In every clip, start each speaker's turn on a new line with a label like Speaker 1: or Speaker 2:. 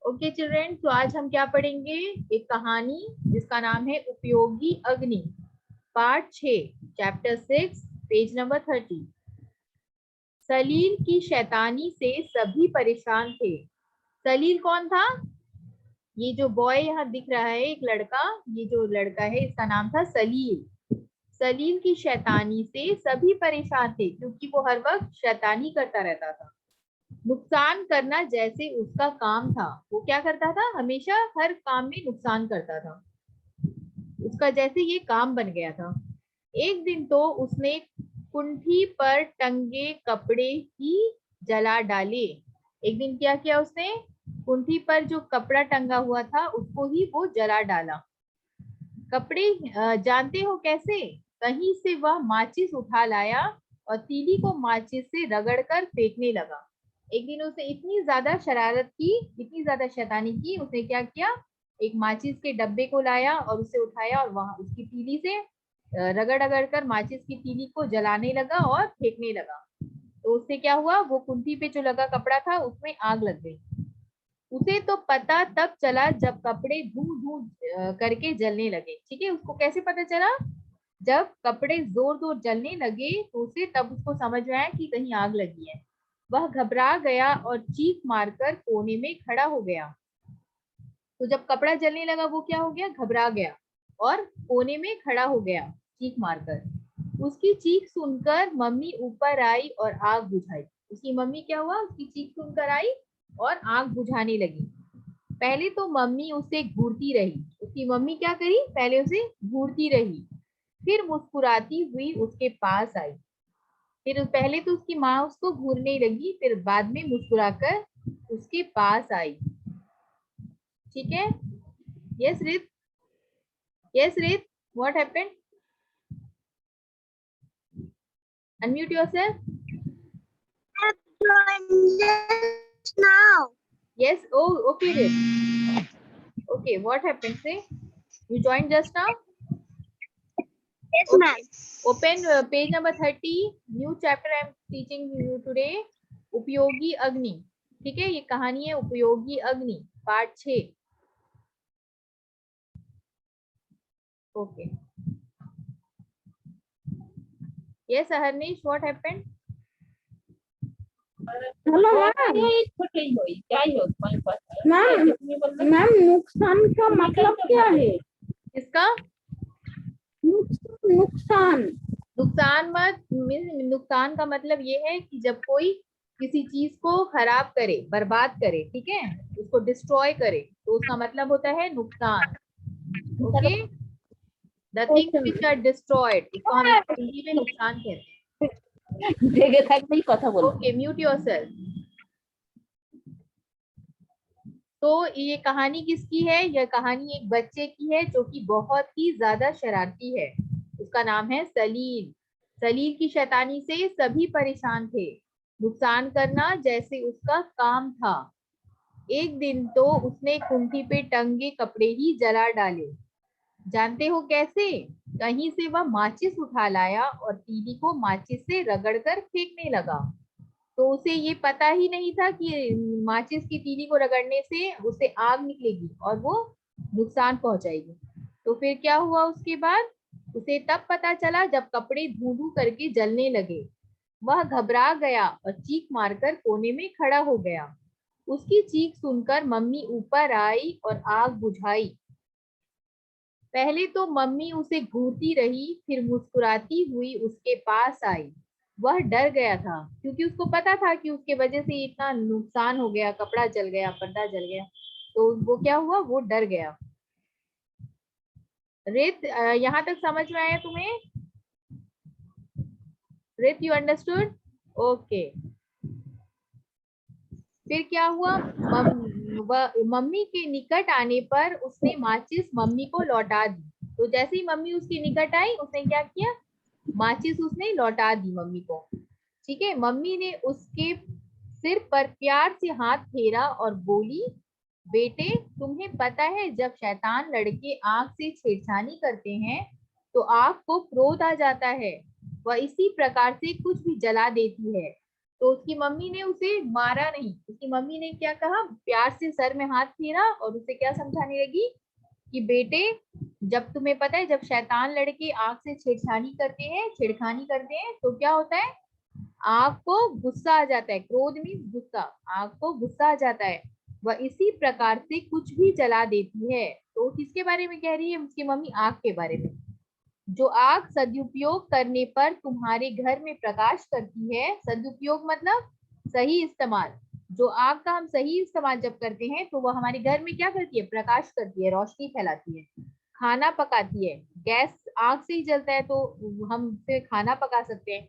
Speaker 1: Okay children, तो आज हम क्या पढ़ेंगे? एक कहानी जिसका नाम है उपयोगी अग्नि, पार्ट 6, चैप्टर 6, पेज नंबर 30। सलील की शैतानी से सभी परेशान थे। सलील कौन था? ये जो बॉय यहाँ दिख रहा है, एक लड़का, ये जो लड़का है इसका नाम था सलील। सलील की शैतानी से सभी परेशान थे क्योंकि वो हर वक्त शैतानी करता रहता था। नुकसान करना जैसे उसका काम था। वो क्या करता था? हमेशा हर काम में नुकसान करता था। उसका जैसे ये काम बन गया था। एक दिन तो उसने कुंठी पर टंगे कपड़े ही जला डाले। एक दिन क्या किया उसने? कुंठी पर जो कपड़ा टंगा हुआ था उसको ही वो जला डाला। कपड़े जानते हो कैसे? कहीं से वह माचिस उठा लाया और तीली को माचिस से रगड़कर फेंकने लगा। एक दिन उसने इतनी ज्यादा शरारत की, इतनी ज्यादा शैतानी की, उसने क्या किया? एक माचिस के डब्बे को लाया और उसे उठाया और वहां उसकी तीली से रगड़ रगड़ कर माचिस की तीली को जलाने लगा और फेंकने लगा। तो उससे क्या हुआ? वो कुंठी पे जो लगा कपड़ा था उसमें आग लग गई। उसे तो पता तब चला जब कपड़े धू धू करके जलने लगे। ठीक है, उसको कैसे पता चला? जब कपड़े जोर जोर जलने लगे तो उसे तब उसको समझ में आया कि कहीं आग लगी है। वह घबरा गया और चीख मारकर कोने में खड़ा हो गया। तो जब कपड़ा जलने लगा वो क्या हो गया? घबरा गया और कोने में खड़ा हो गया चीख मारकर। उसकी चीख सुनकर मम्मी ऊपर आई और आग बुझाई। उसकी मम्मी क्या हुआ? उसकी चीख सुनकर आई और आग बुझाने लगी। पहले तो मम्मी उसे घूरती रही। उसकी मम्मी क्या करी? पहले उसे घूरती रही, फिर मुस्कुराती हुई उसके पास आई। फिर पहले तो उसकी माँ उसको घूरने लगी, फिर बाद में मुस्कुराकर उसके पास आई। ठीक है? Yes right, yes right, what happened? Unmute yourself.
Speaker 2: Just now.
Speaker 1: Yes, oh okay right, okay, what happened? Say you joined just now?
Speaker 2: Yes,
Speaker 1: Okay.
Speaker 2: ma'am.
Speaker 1: Open page number 30. New chapter I am teaching you today. उपयोगी अग्नि। ठीक है, ये कहानी है उपयोगी अग्नि, part 6। Okay, yes Harnish, what happened?
Speaker 3: Hello ma'am. Ma'am नुकसान का मतलब क्या है?
Speaker 1: इसका
Speaker 3: नुकसान।
Speaker 1: नुकसान मत नुकसान का मतलब ये है कि जब कोई किसी चीज को खराब करे, बर्बाद करे, ठीक है, उसको डिस्ट्रॉय करे, तो उसका मतलब होता है नुकसान। Okay, the things which are destroyed, इसको हम हिंदी में नुकसान कहते
Speaker 3: জেগে থাকলেই কথা
Speaker 1: हैं।
Speaker 3: বলবো।
Speaker 1: Okay, mute yourself. तो ये कहानी किसकी है? यह कहानी एक बच्चे की है जो कि बहुत ही ज्यादा शरारती है। उसका नाम है सलील। सलील की शैतानी से सभी परेशान थे। नुकसान करना जैसे उसका काम था। एक दिन तो उसने कुंठी पे टंगे कपड़े ही जला डाले। जानते हो कैसे? कहीं से वह माचिस उठा लाया और तीली को माचिस से रगड़कर फेंकने लगा। तो उसे ये पता ही नहीं था कि माचिस की तीली को रगड़ने से उसे आग निकलेगी और वो नुकसान पहुंचाएगी। तो फिर क्या हुआ उसके बाद? उसे तब पता चला जब कपड़े धू धू करके जलने लगे। वह घबरा गया और चीख मारकर कोने में खड़ा हो गया। उसकी चीख सुनकर मम्मी ऊपर आई और आग बुझाई। पहले तो मम्मी उसे घूरती रही, फिर मुस्कुराती हुई उसके पास आई। वह डर गया था क्योंकि उसको पता था कि उसके वजह से इतना नुकसान हो गया, कपड़ा जल गया, पर्दा जल गया। तो वो क्या हुआ? वो डर गया। रित, यहाँ तक समझ में आया तुम्हें? रित, यू अंडरस्टूड? ओके। फिर क्या हुआ? मम्मी के निकट आने पर उसने माचिस मम्मी को लौटा दी। तो जैसे ही मम्मी उसके निकट आई उसने क्या किया? माचिस उसने लौटा दी मम्मी को। ठीक है, मम्मी ने उसके सिर पर प्यार से हाथ फेरा और बोली, बेटे तुम्हें पता है जब शैतान लड़के आग से छेड़छानी करते हैं तो आग को क्रोध आ जाता है, वह इसी प्रकार से कुछ भी जला देती है। तो उसकी मम्मी ने उसे मारा नहीं, उसकी मम्मी ने क्या कहा, प्यार से सर में हाथ फेरा और उसे क्या समझाने लगी कि बेटे, जब तुम्हें पता है, जब शैतान लड़के आग से छेड़छानी करते हैं, छेड़खानी करते हैं, तो क्या होता है, आग को गुस्सा आ जाता है। क्रोध मीन्स गुस्सा, आग को गुस्सा आ जाता है, वह इसी प्रकार से कुछ भी जला देती है। तो किसके बारे में कह रही है उसकी मम्मी, आग के बारे में। जो आग सदुपयोग करने पर तुम्हारे घर में प्रकाश करती है, सदुपयोग मतलब सही इस्तेमाल, जो आग का हम सही इस्तेमाल जब करते हैं तो वह हमारे घर में क्या करती है, प्रकाश करती है, रोशनी फैलाती है, खाना पकाती है। गैस आग से ही जलता है तो हम उससे खाना पका सकते हैं।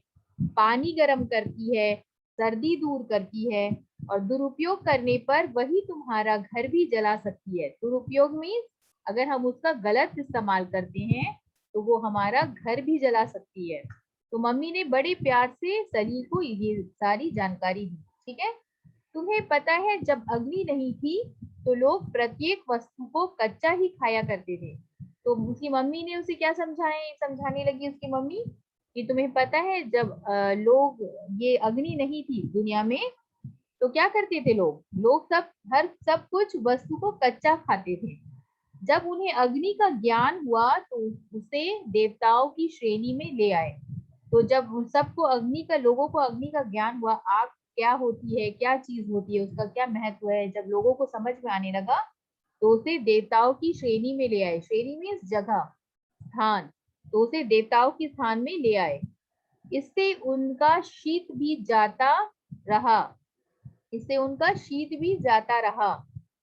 Speaker 1: पानी गर्म करती है, सर्दी दूर करती है, और दुरुपयोग करने पर वही तुम्हारा घर भी जला सकती है। दुरुपयोग मीन्स अगर हम उसका गलत इस्तेमाल करते हैं तो वो हमारा घर भी जला सकती है। तो मम्मी ने बड़े प्यार से सलील को ये सारी जानकारी दी। ठीक है, तुम्हें पता है जब अग्नि नहीं थी तो लोग प्रत्येक वस्तु को कच्चा ही खाया करते थे। तो उसकी मम्मी ने उसे क्या समझाने लगी उसकी मम्मी, कि तुम्हें पता है जब लोग, ये अग्नि नहीं थी दुनिया में, तो क्या करते थे लोग सब कुछ वस्तु को कच्चा खाते थे। जब उन्हें अग्नि का ज्ञान हुआ तो उसे देवताओं की श्रेणी में ले आए। तो जब उन सबको अग्नि का, लोगों को अग्नि का ज्ञान हुआ, आग क्या होती है, क्या चीज होती है, उसका क्या महत्व है, जब लोगों को समझ में आने लगा तो उसे देवताओं की श्रेणी में ले आए। श्रेणी में जगह, स्थान, तो उसे देवताओं के स्थान में ले आए। इससे उनका शीत भी जाता रहा, इससे उनका शीत भी जाता रहा।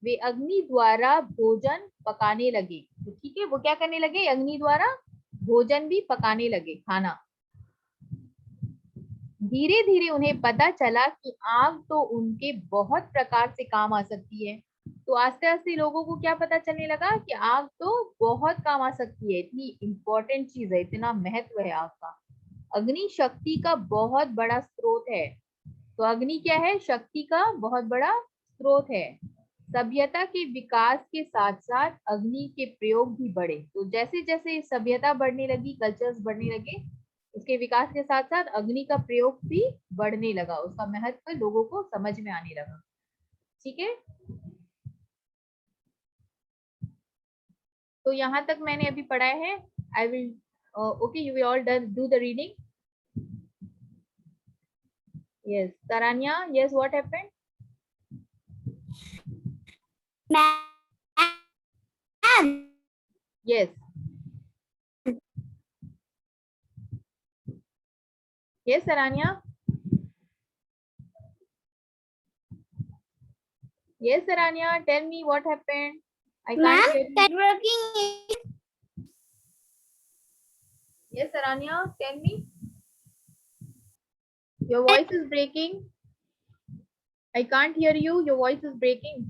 Speaker 1: वे अग्नि द्वारा भोजन पकाने लगे। तो ठीक है, वो क्या करने लगे, अग्नि द्वारा भोजन भी पकाने लगे, खाना। धीरे धीरे उन्हें पता चला कि आग तो उनके बहुत प्रकार से काम आ सकती है। तो आस्ते आस्ते लोगों को क्या पता चलने लगा कि आग तो बहुत काम आ सकती है, इतनी इंपॉर्टेंट चीज है, इतना महत्व है आग का। अग्नि शक्ति का बहुत बड़ा स्रोत है। तो अग्नि क्या है, शक्ति का बहुत बड़ा स्रोत है। सभ्यता के विकास के साथ साथ अग्नि के प्रयोग भी बढ़े। तो जैसे जैसे सभ्यता बढ़ने लगी, कल्चर्स बढ़ने लगे, उसके विकास के साथ साथ अग्नि का प्रयोग भी बढ़ने लगा, उसका महत्व लोगों को समझ में आने लगा। ठीक है, तो यहाँ तक मैंने अभी पढ़ा है। I will okay, you will all do the reading. Yes Taranya, yes, what happened?
Speaker 2: Ma'am,
Speaker 1: Yes, yes Taranya, yes Taranya, tell me what happened. I can't
Speaker 2: ma'am,
Speaker 1: hear you.
Speaker 2: networking.
Speaker 1: Yes Taranya, tell me. Your voice is breaking. I can't hear you. Your voice is breaking.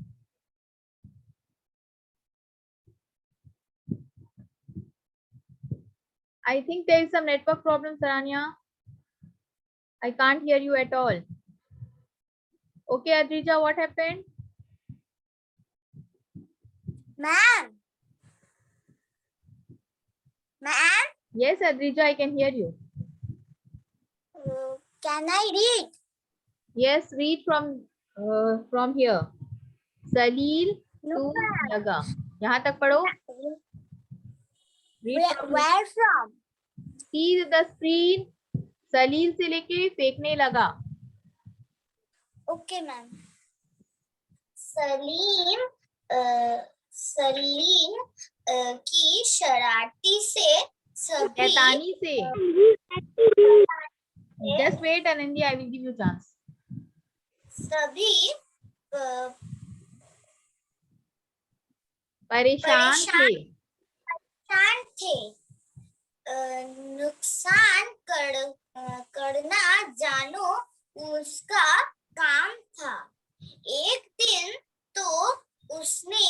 Speaker 1: I think there is some network problem, Saranya. I can't hear you at all. Okay, Adrija, what happened?
Speaker 2: Ma'am, ma'am,
Speaker 1: Yes, Adrija, I can hear you.
Speaker 2: can I read?
Speaker 1: Yes, read from here. Salil
Speaker 2: No,
Speaker 1: to
Speaker 2: ma'am.
Speaker 1: लगा, यहाँ तक पढ़ो. Read from
Speaker 2: Where from?
Speaker 1: see the screen. सलील से लेके फेंकने लगा.
Speaker 2: Okay, ma'am. Salim की शरारती से सभी
Speaker 1: शैतानी से. Just wait, Anandi, I will give you chance.
Speaker 2: सभी
Speaker 1: परेशान थे.
Speaker 2: परेशान थे. नुकसान करना जानो उसका काम था. एक दिन तो उसने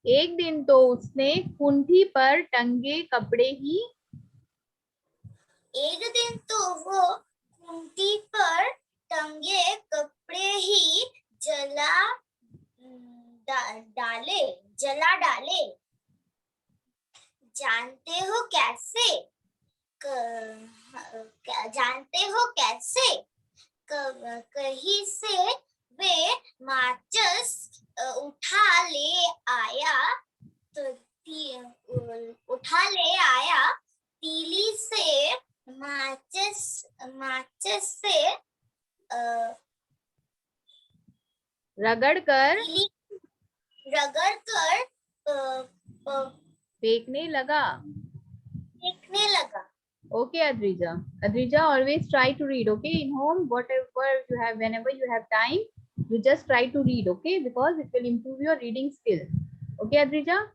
Speaker 1: एक दिन तो उसने कुंठी पर टंगे कपड़े ही
Speaker 2: एक दिन तो वो कुंटी पर टंगे कपड़े ही जला डाले, जला डाले। जानते हो कैसे? जानते हो कैसे? कहीं से वे माचिस उठा ले आया, उठा ले आया। तीली से माचिस से
Speaker 1: रगड़ कर फेंकने लगा। Okay, Adrija. Adrija, always try to read, okay? In home, whatever you have, whenever you have time, you just try to read, okay? Because it will improve your reading skill. Okay, Adrija?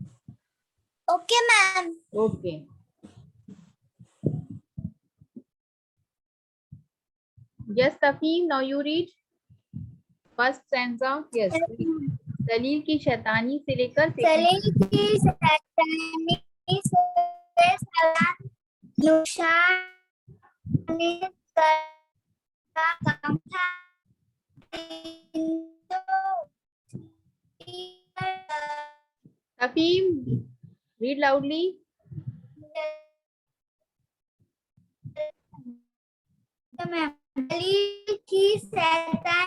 Speaker 2: Okay, ma'am.
Speaker 1: Okay. Yes, Tafim, now you read. First stanza. Yes. सलील की शैतानी से लेकर
Speaker 2: सलील की शैतानी से नुकसान का काम था।
Speaker 1: Tafim, read loudly.
Speaker 2: सलील की शैतानी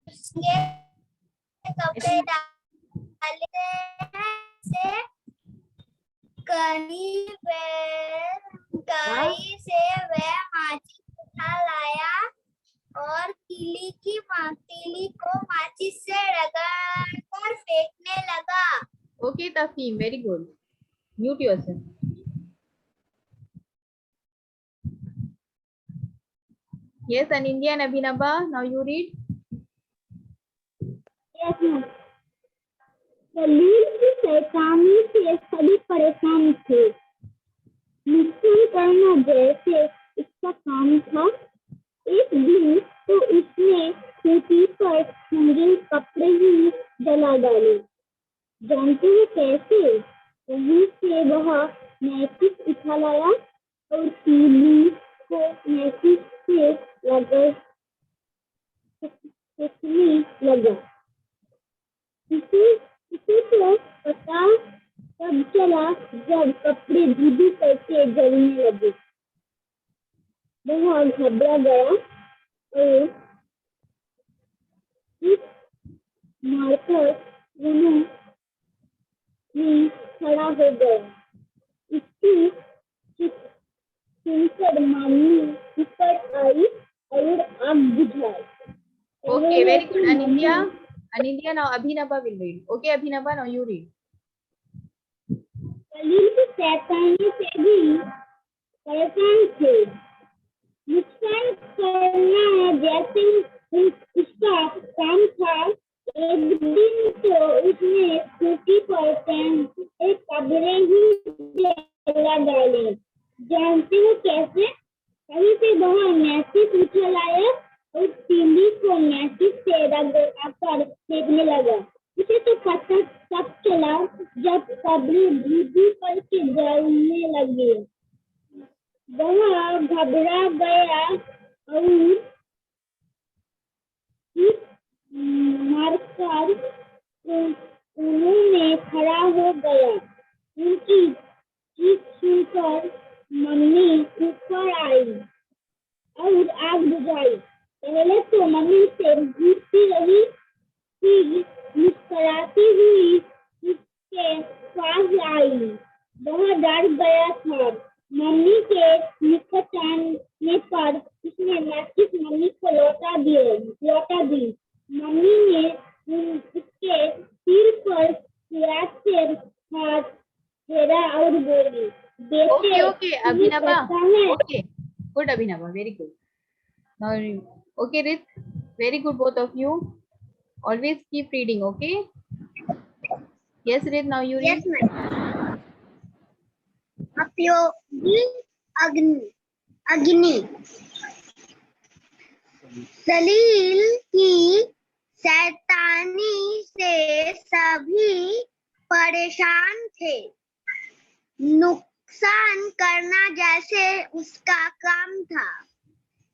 Speaker 2: उसके कपड़े डालते हैं से कहीं से वह माचिस उठा लाया और तीली को माचिस से रगड़कर फेंकने लगा।
Speaker 1: Okay, Tafim, very good. Mute yourself. Yes, Anindya and Abhinava, now you read.
Speaker 3: Yes, ma'am. सलील की शैतानी से सभी परेशान थे। नुकसान करना जैसे इसका काम था। एक दिन तो उसने खूंटी पर टंगे कपड़े ही जला डाले। जानते हो कैसे? वहीं से वह माचिस उठा लाया और तीली को माचिस से फेंकने लगा। इसे तो पता तब चला जब कपड़े धीरे करके जलने लगे। वह घबरा गया और इस मारकर में खड़ा हो गया। इसकी सुनकर मम्मी ऊपर आई और आग बुझाई।
Speaker 1: Okay, very good, Anindya. Anindya, now Abhinava will read. Okay, Abhinava, now you read.
Speaker 3: सलील की शैतानी से भी परेशान थे। नुकसान करना जैसे उसका काम था। एक दिन तो उसने खूंटी पर टंगे कपड़े ही जला डाले। जानते हो कैसे? कहीं से वह माचिस उठा लाया और तीली को माचिस से रगड़कर फेंकने लगा। इसे तो पता तब चला जब कपड़े धीरे करके जलने लगे। वह घबरा गया और इस मारकर उन्होंने खड़ा हो गया। उनकी चीख सुनकर मम्मी ऊपर आई और आग बुझाई। पहले तो मम्मी से पूछती रही, फिर मुस्कुराती हुई उसके पास आई। वह डर गया था। मम्मी के निकट आने पर उसने माचिस मम्मी को लौटा दी। मम्मी ने उसके सिर पर प्यार से हाथ फेरा और बोली, बेटे
Speaker 1: Okay, Abhinava. Okay, good, Abhinava, very good. Now, okay, Rit, very good, both of you. Always keep reading, okay? Yes, Rit, now you read.
Speaker 2: Yes, ma'am. उपयोगी अग्नि। सलील की शैतानी से सभी परेशान थे। नुकसान करना जैसे उसका काम था।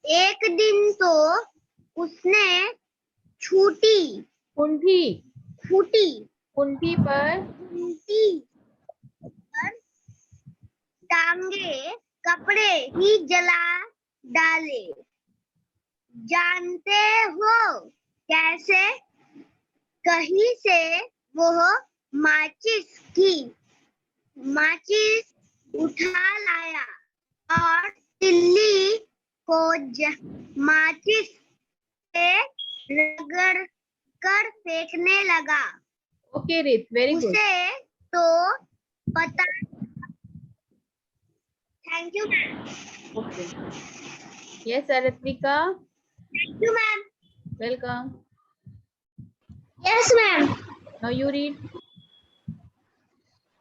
Speaker 2: एक दिन तो उसने छूटी
Speaker 1: कुंठी
Speaker 2: फूटी
Speaker 1: कुंठी पर
Speaker 2: खूंटी पर टांगे कपड़े ही जला डाले। जानते हो कैसे? कहीं से वो माचिस उठा लाया और तिल्ली को माचिस से रगड़ कर फेंकने लगा।
Speaker 1: ओके रित, वेरी गुड।
Speaker 2: उसे तो पता। Thank you ma'am.
Speaker 1: Okay, yes Ritvika,
Speaker 2: thank you ma'am.
Speaker 1: Welcome.
Speaker 2: Yes ma'am.
Speaker 1: Now you read.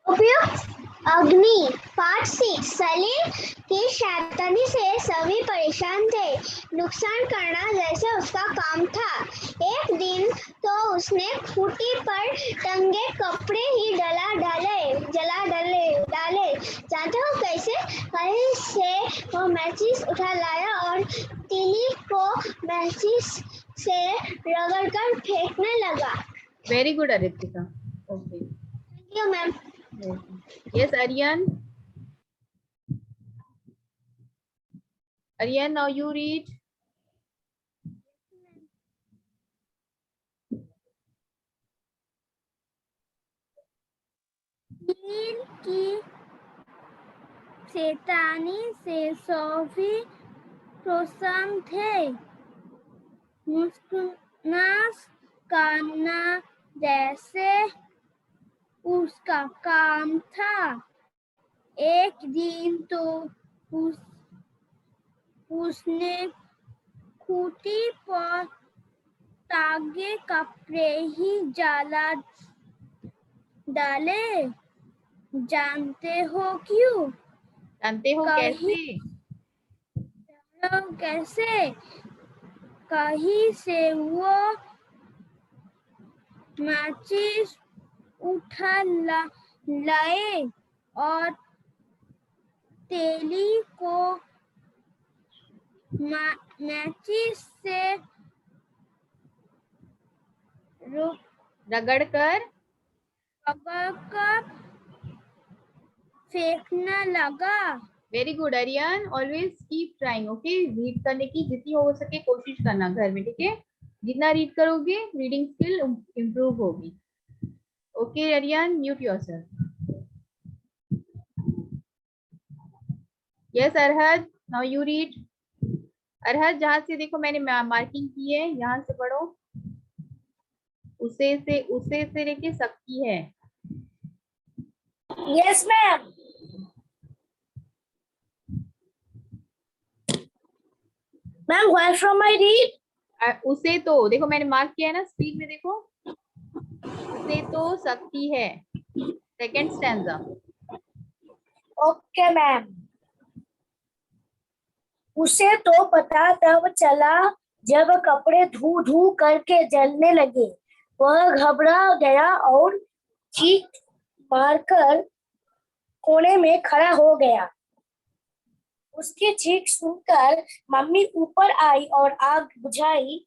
Speaker 2: उपयुक्त अग्नि पार्ट 6। सलीम की शैतानी से सभी परेशान थे। नुकसान करना जैसे उसका काम था। एक दिन तो उसने खूंटी पर टंगे कपड़े ही जला डाले। जानते हो कैसे? कहीं से वो मैचिस उठा लाया और तीली को मैचिस से रगड़कर फेंकने लगा।
Speaker 1: Very good Ritvika. Okay,
Speaker 2: thank you ma'am.
Speaker 1: Yes Aryan. Aryan, now you read.
Speaker 3: Neel की शैतानी से सभी प्रसन्न थे। नुकसान करना जैसे उसका काम था। एक दिन तो उसने खूंटी पर टांगे कपड़े ही जला डाले। जानते हो क्यों?
Speaker 1: जानते हो
Speaker 3: कैसे? कहीं से वो माचिस उठा लाए और तेली को माचिस से
Speaker 1: रगड़ कर
Speaker 3: फेंकने लगा।
Speaker 1: Very good Aryan, always keep trying. Okay, read करने की जितनी हो सके कोशिश करना घर में, ठीक है? जितना रीड करोगे रीडिंग स्किल इम्प्रूव होगी। Okay Aryan, mute yourself. Yes Arhad, now you read. Arhad, जहां से देखो मैंने मार्किंग की है, यहाँ से पढ़ो। उसे से लेके सकती है।
Speaker 3: Yes ma'am. Ma'am, where from I read?
Speaker 1: उसे तो देखो मैंने मार्क किया है ना, स्पीड में देखो। उसे तो सकती है, सेकंड स्टैंजा।
Speaker 3: Okay ma'am. उसे तो पता तब चला जब कपड़े धू धू करके जलने लगे। वह घबरा गया और चीख मारकर कोने में खड़ा हो गया। उसकी चीख सुनकर मम्मी ऊपर आई और आग बुझाई।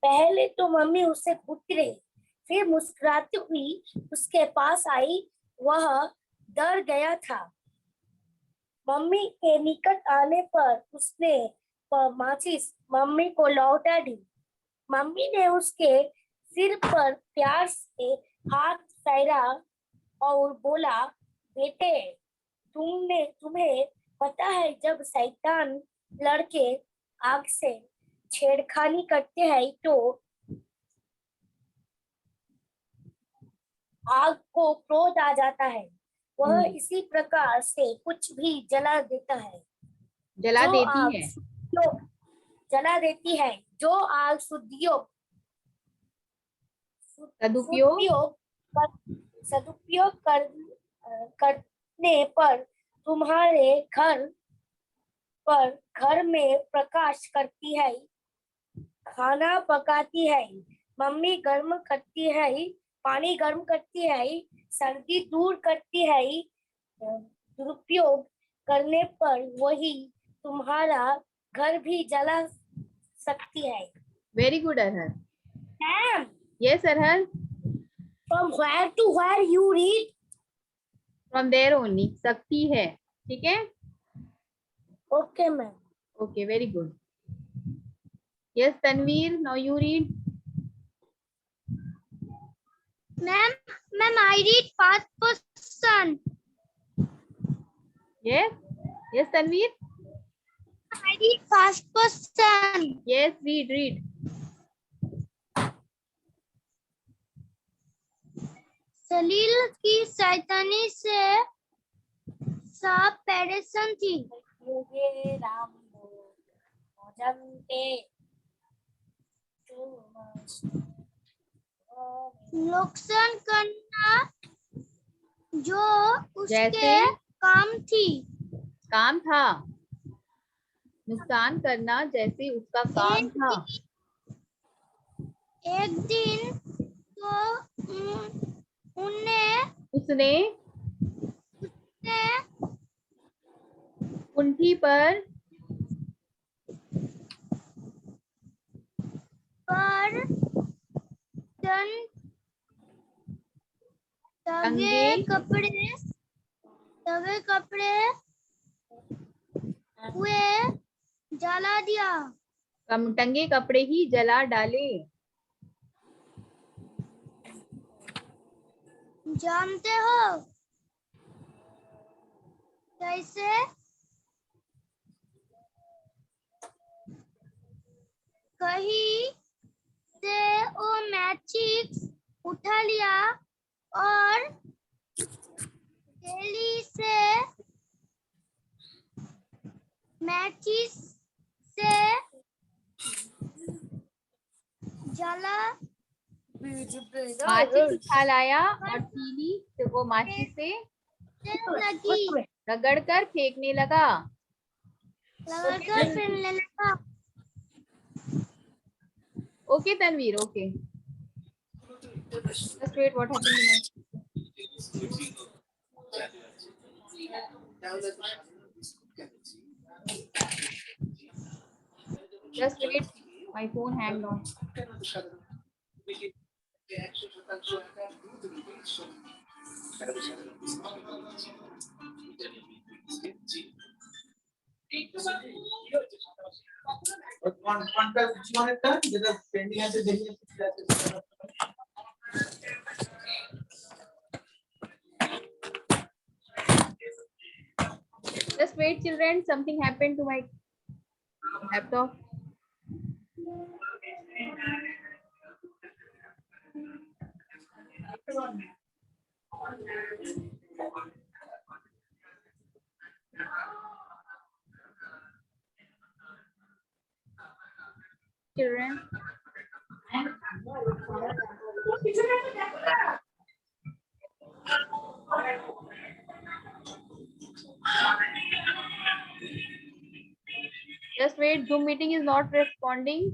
Speaker 3: पहले तो मम्मी उससे घूरती रही, फिर मुस्कुराती हुई उसके पास आई। वह डर गया था। मम्मी के निकट आने पर उसने माचिस मम्मी को लौटा दी। मम्मी ने उसके सिर पर प्यार से हाथ फेरा और बोला, बेटे, तुम्हें पता है जब शैतान लड़के आग से छेड़खानी करते हैं तो आग को क्रोध आ जाता है। वह इसी प्रकार से कुछ भी जला देता है।
Speaker 1: जला देती है,
Speaker 3: जला देती है। जो आग सदुपयोग करने पर तुम्हारे घर में प्रकाश करती है, खाना पकाती है, मम्मी गर्म करती है, पानी गर्म करती है, सर्दी दूर करती है, दुरुपयोग करने पर वही तुम्हारा घर भी जला सकती है।
Speaker 1: Very good Arhar.
Speaker 3: Ma'am,
Speaker 1: yes Arhar.
Speaker 3: from where to where you read?
Speaker 1: From there only, सकती है, ठीक है।
Speaker 3: Okay, ma'am.
Speaker 1: Okay, very good. Yes Tanveer, now you read.
Speaker 2: Ma'am, I read past person.
Speaker 1: Yes yes Tanveer,
Speaker 2: I read past person.
Speaker 1: Yes read read.
Speaker 2: Salil की शैतानी से सब परेशान थी।
Speaker 3: मुझे राम जानते
Speaker 2: नुकसान करना जो उसके
Speaker 1: जैसे
Speaker 2: काम थी।
Speaker 1: काम था, नुकसान करना जैसे उसका काम था।
Speaker 2: एक दिन तो
Speaker 1: उसने
Speaker 2: ने
Speaker 1: कुंठी पर
Speaker 2: तवे कपड़े हुए जला दिया।
Speaker 1: टंगे कपड़े ही जला डाले।
Speaker 2: जानते हो कैसे? कहीं से वो मैचिक्स उठा लिया और थैली से मैचिस से जला
Speaker 1: माचिस उठा लाया और तीली से वो माचिस से
Speaker 2: लगी,
Speaker 1: रगड़ कर फेंकने लगा।
Speaker 2: लगाकर फेंकने लगा।
Speaker 1: Okay Tanveer, okay. Just wait, what happened next? Just wait, my phone hanged on. Just wait children, something happened to my laptop. Children, just wait, Zoom meeting is not responding.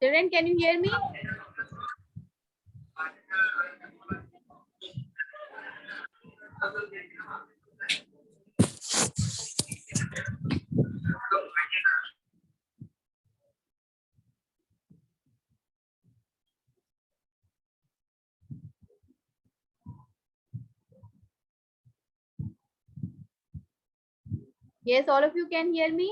Speaker 1: Children, can you hear me? Yes, all of you can hear me?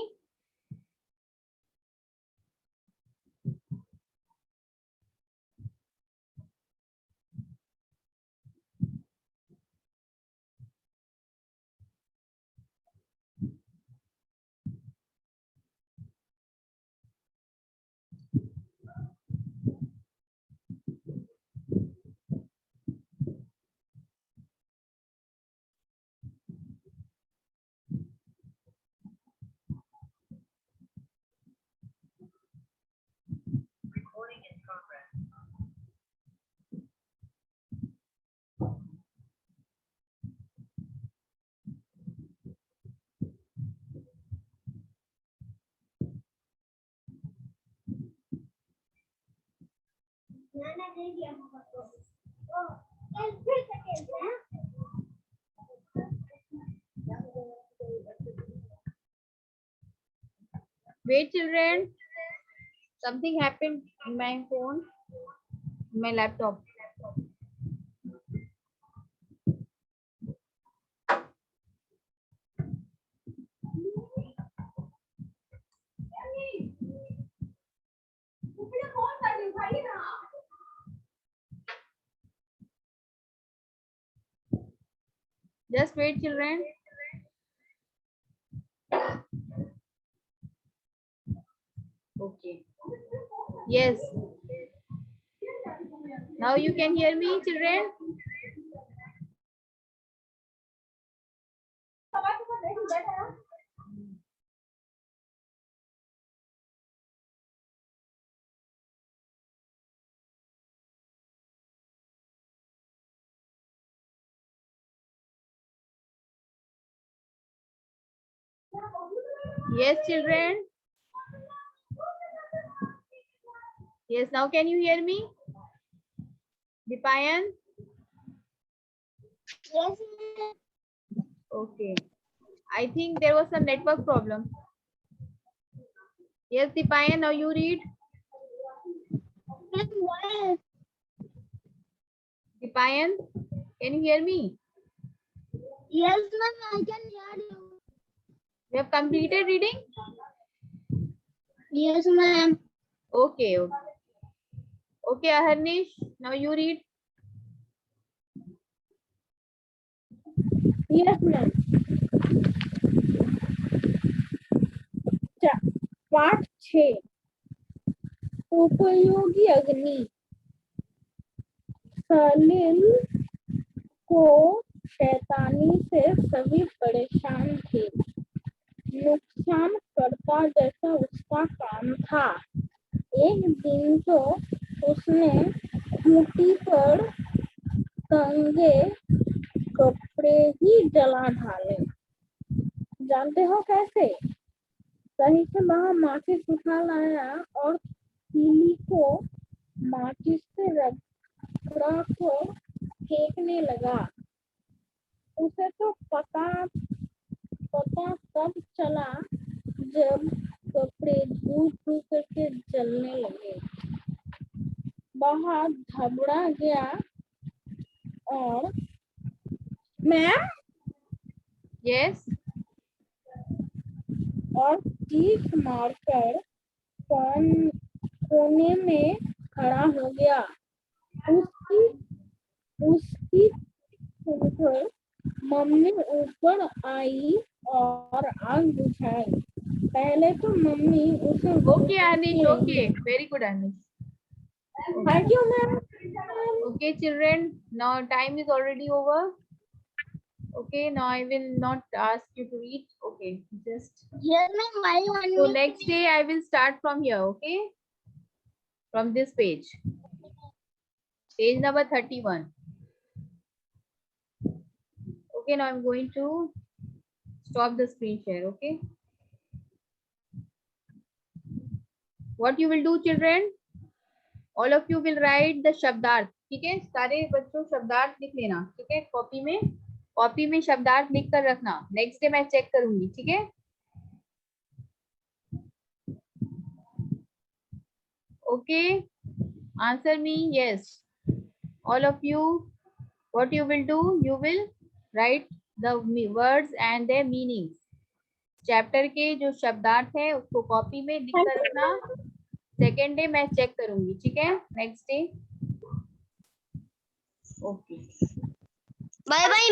Speaker 1: Wait, children. Something happened in my phone, my laptop. Just wait, children. Okay. Yes. Now you can hear me, children. Yes, children. Yes, now can you hear me? Dipayan?
Speaker 2: Yes.
Speaker 1: Okay. I think there was some network problem. Yes, Dipayan, now you read. Dipayan, can you hear me?
Speaker 2: Yes, ma'am, I can hear you.
Speaker 1: You have completed reading?
Speaker 2: Yes, ma'am.
Speaker 1: Okay, okay. Okay, Aharnish, now you read.
Speaker 3: Yes, ma'am. पाठ 6 उपयोगी अग्नि। सलील को शैतानी से सभी परेशान थे। नुकसान करता जैसा उसका काम था। एक दिन तो उसने खूंटी पर टंगे कपड़े ही जला डाले। जानते हो कैसे? कहीं से वह माचिस उठा लाया और तीली को माचिस से रगड़ा को फेंकने लगा। उसे तो पता तब चला जब कपड़े धूप धूप करके जलने लगे। वह घबरा गया और मैम
Speaker 1: Yes.
Speaker 3: और चीख मारकर कोने में खड़ा हो गया। उसकी सुनकर मम्मी ऊपर आई और आग बुझाई। पहले तो मम्मी उसे
Speaker 1: Okay, Anish. Okay. Very good, Anish.
Speaker 3: Thank you ma'am.
Speaker 1: Okay, children. Now time is already over. Okay, now I will not ask you to read. Okay, just.
Speaker 2: Yes, ma'am, why you want
Speaker 1: So
Speaker 2: me?
Speaker 1: next day I will start from here. Okay, from this page. Page number 31. Okay, now I'm going to stop the screen share. Okay. What you will do, children? All of you will write the शब्दार्थ. ठीक है, सारे बच्चों शब्दार्थ लिख लेना. ठीक है, कॉपी में शब्दार्थ लिख कर रखना. नेक्स्ट डे मैं चेक करूंगी. ठीक है. Okay, answer me yes. All of you, what you will do? You will write the words and their meanings. Chapter के जो शब्दार्थ है उसको कॉपी में लिख कर रखना. सेकेंड डे मैं चेक करूंगी. ठीक है, next day. Okay,
Speaker 2: bye bye.